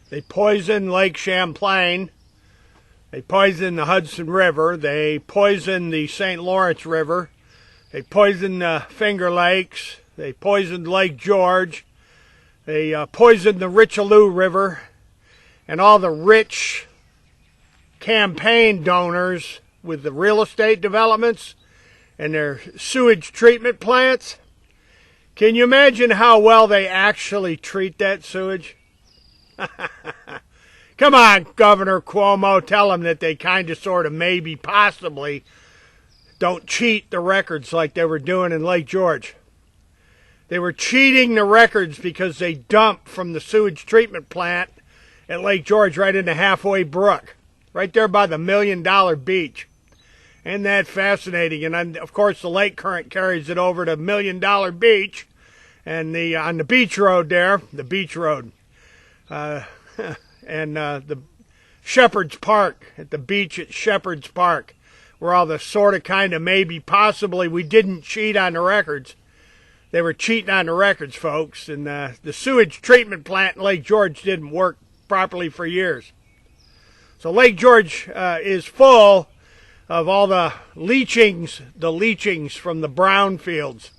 They poisoned Lake Champlain. They poisoned the Hudson River. They poisoned the St. Lawrence River. They poisoned the Finger Lakes. They poisoned Lake George. They poisoned the Richelieu River. And all the rich campaign donors with the real estate developments and their sewage treatment plants. Can you imagine how well they actually treat that sewage? Come on, Governor Cuomo, tell them that they kind of, sort of, maybe, possibly don't cheat the records like they were doing in Lake George. They were cheating the records because they dumped from the sewage treatment plant at Lake George right into Halfway Brook, right there by the $1 Million Beach. Isn't that fascinating? And of course, the lake current carries it over to $1 Million Beach, and on the beach road there, the beach road. And the Shepherd's Park, at the beach at Shepherd's Park, where all the sort of, kind of, maybe, possibly, we didn't cheat on the records. They were cheating on the records, folks. And the sewage treatment plant in Lake George didn't work properly for years. So Lake George is full of all the leachings from the brownfields.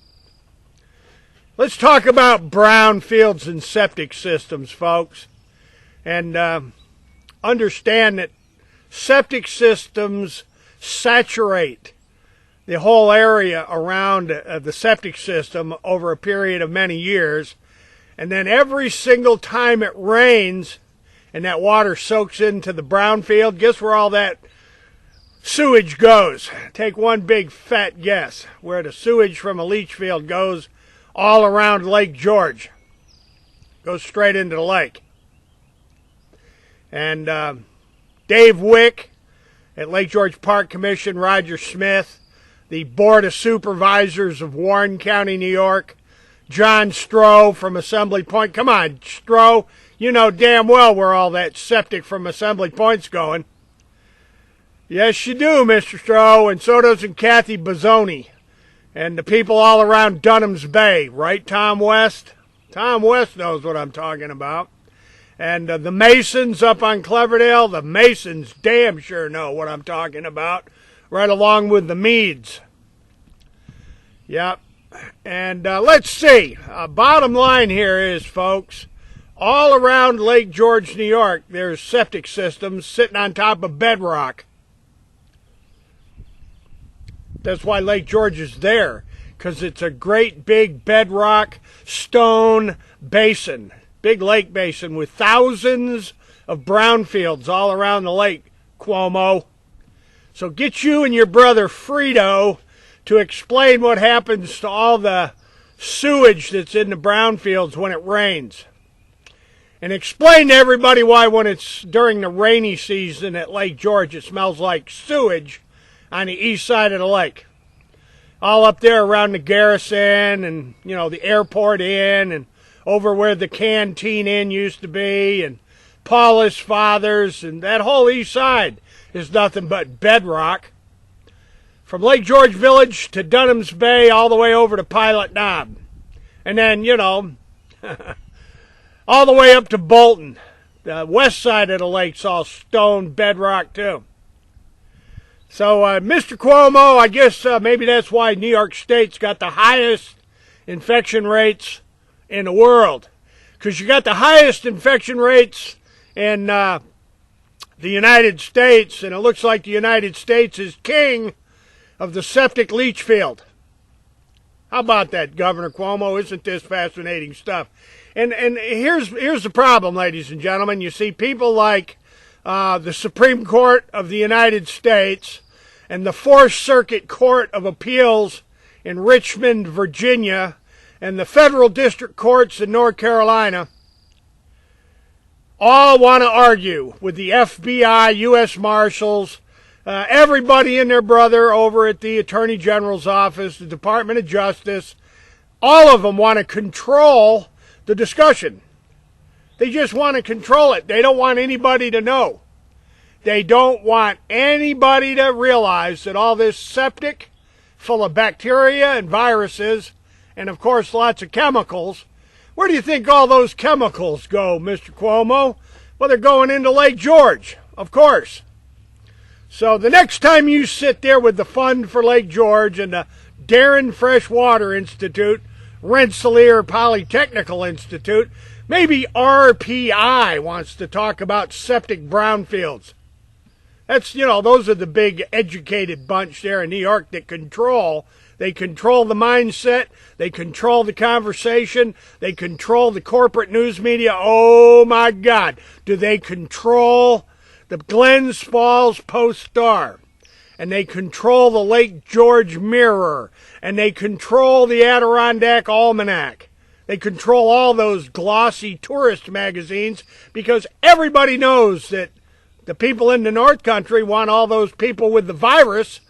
Let's talk about brownfields and septic systems, folks. And understand that septic systems saturate the whole area around the septic system over a period of many years. And then every single time it rains and that water soaks into the brownfield, guess where all that sewage goes? Take one big fat guess where the sewage from a leach field goes all around Lake George. Goes straight into the lake. And Dave Wick at Lake George Park Commission, Roger Smith, the Board of Supervisors of Warren County, New York, John Stroh from Assembly Point. Come on, Stroh, you know damn well where all that septic from Assembly Point's going. Yes, you do, Mr. Stroh, and so does Kathy Bozzoni and the people all around Dunham's Bay. Right, Tom West? Tom West knows what I'm talking about. And the Masons up on Cleverdale, the Masons damn sure know what I'm talking about, right along with the Meads. Yep. And let's see. Bottom line here is, folks, all around Lake George, New York, there's septic systems sitting on top of bedrock. That's why Lake George is there, because it's a great big bedrock stone basin. Big lake basin with thousands of brownfields all around the lake, Cuomo. So get you and your brother Frito to explain what happens to all the sewage that's in the brownfields when it rains. And explain to everybody why when it's during the rainy season at Lake George it smells like sewage on the east side of the lake. All up there around the Garrison and, you know, the Airport Inn and over where the Canteen Inn used to be, and Paulus Fathers, and that whole east side is nothing but bedrock. From Lake George Village to Dunham's Bay, all the way over to Pilot Knob. And then, you know, all the way up to Bolton. The west side of the lake's all stone bedrock, too. So, Mr. Cuomo, I guess maybe that's why New York State's got the highest infection rates in the world, because you got the highest infection rates in the United States, and it looks like the United States is king of the septic leach field. How about that, Governor Cuomo? Isn't this fascinating stuff? And here's the problem, ladies and gentlemen. You see, people like the Supreme Court of the United States and the Fourth Circuit Court of Appeals in Richmond, Virginia, and the federal district courts in North Carolina all want to argue with the FBI, U.S. Marshals, everybody and their brother over at the Attorney General's office, the Department of Justice. All of them want to control the discussion. They just want to control it. They don't want anybody to know. They don't want anybody to realize that all this septic full of bacteria and viruses, and of course lots of chemicals, Where do you think all those chemicals go, Mr. Cuomo? Well, they're going into Lake George, of course. So the next time you sit there with the Fund for Lake George and the Darren Freshwater Institute, Rensselaer Polytechnical Institute, maybe RPI wants to talk about septic brownfields. That's, those are the big educated bunch there in New York that control. They control the mindset. They control the conversation. They control the corporate news media. Oh, my God. Do they control the Glens Falls Post-Star? And they control the Lake George Mirror. And they control the Adirondack Almanac. They control all those glossy tourist magazines because everybody knows that the people in the North Country want all those people with the virus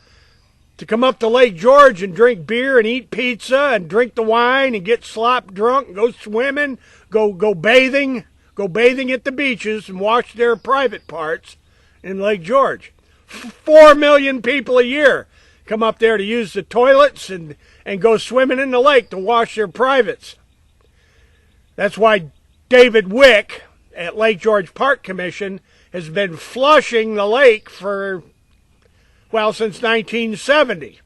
to come up to Lake George and drink beer and eat pizza and drink the wine and get slop drunk and go swimming, go bathing at the beaches and wash their private parts in Lake George. 4 million people a year come up there to use the toilets and go swimming in the lake to wash their privates. That's why David Wick at Lake George Park Commission has been flushing the lake since 1970.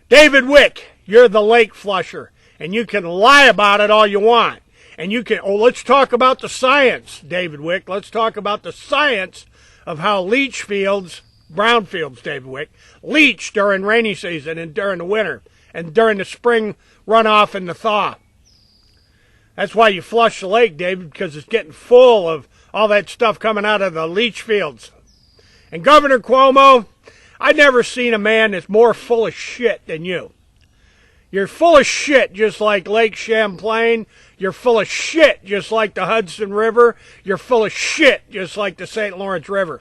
David Wick, you're the lake flusher, and you can lie about it all you want. And let's talk about the science, David Wick. Let's talk about the science of how brownfields, David Wick, leach during rainy season and during the winter and during the spring runoff and the thaw. That's why you flush the lake, David, because it's getting full of all that stuff coming out of the leach fields. And Governor Cuomo, I've never seen a man that's more full of shit than you. You're full of shit just like Lake Champlain. You're full of shit just like the Hudson River. You're full of shit just like the St. Lawrence River.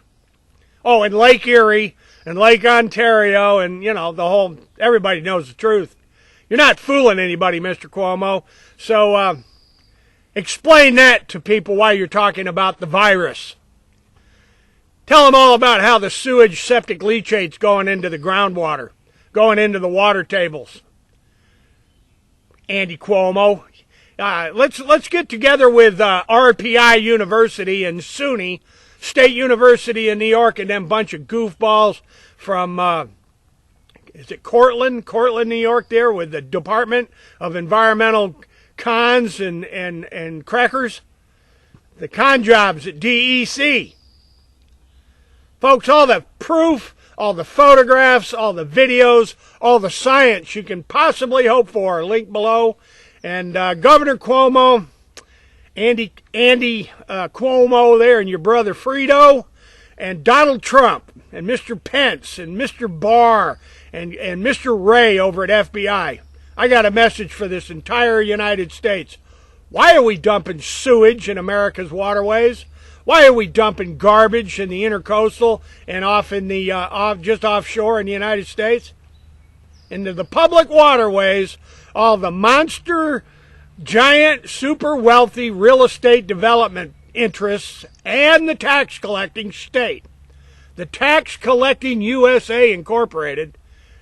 Oh, and Lake Erie and Lake Ontario and, everybody knows the truth. You're not fooling anybody, Mr. Cuomo. So, explain that to people while you're talking about the virus. Tell them all about how the sewage septic leachate's going into the groundwater, going into the water tables. Andy Cuomo. Let's get together with RPI University and SUNY, State University in New York, and them bunch of goofballs from, is it Cortland, New York there, with the Department of Environmental Cons and crackers, the con jobs at DEC. Folks, all the proof, all the photographs, all the videos, all the science you can possibly hope for are linked below. And Governor Cuomo, Andy Cuomo there, and your brother Frito, and Donald Trump, and Mr. Pence, and Mr. Barr, and Mr. Wray over at FBI. I got a message for this entire United States. Why are we dumping sewage in America's waterways? Why are we dumping garbage in the intercoastal and off in the just offshore in the United States? Into the public waterways, all the monster, giant, super wealthy real estate development interests and the tax collecting state. The tax collecting USA Incorporated,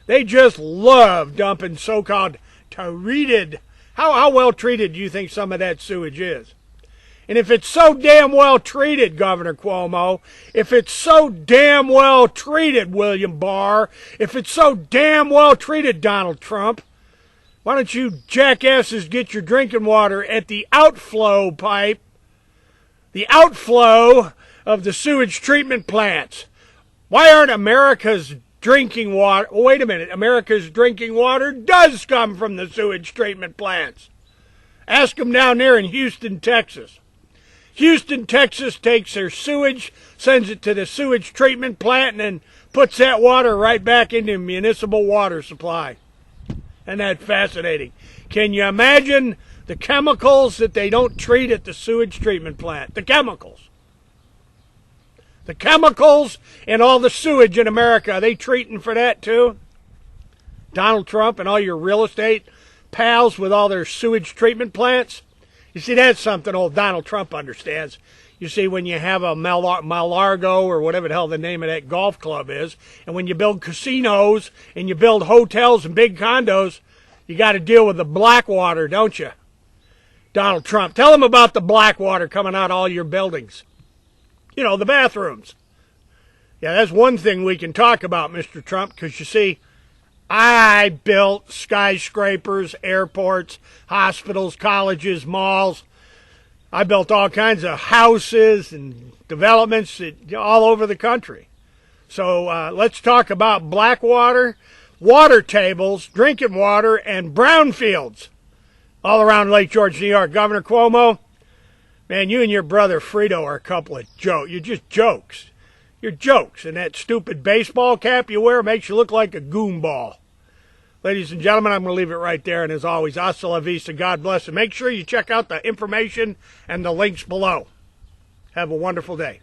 they just love dumping so-called treated. How well treated do you think some of that sewage is? And if it's so damn well treated, Governor Cuomo, if it's so damn well treated, William Barr, if it's so damn well treated, Donald Trump, why don't you jackasses get your drinking water at the outflow pipe, the outflow of the sewage treatment plants? Why aren't America's drinking water, wait a minute, America's drinking water does come from the sewage treatment plants. Ask them down there in Houston, Texas. Houston, Texas takes their sewage, sends it to the sewage treatment plant, and then puts that water right back into municipal water supply. Isn't that fascinating? Can you imagine the chemicals that they don't treat at the sewage treatment plant? The chemicals. The chemicals and all the sewage in America, are they treating for that too? Donald Trump and all your real estate pals with all their sewage treatment plants? You see, that's something old Donald Trump understands. You see, when you have a Mar-a-Lago or whatever the hell the name of that golf club is, and when you build casinos and you build hotels and big condos, you got to deal with the black water, don't you? Donald Trump. Tell them about the black water coming out of all your buildings. You know, the bathrooms. Yeah, that's one thing we can talk about, Mr. Trump, because you see, I built skyscrapers, airports, hospitals, colleges, malls. I built all kinds of houses and developments all over the country. So let's talk about black water, water tables, drinking water, and brownfields all around Lake George, New York. Governor Cuomo, man, you and your brother Frito are a couple of jokes. You're just jokes. You're jokes. And that stupid baseball cap you wear makes you look like a goonball. Ladies and gentlemen, I'm going to leave it right there. And as always, hasta la vista. God bless. And make sure you check out the information and the links below. Have a wonderful day.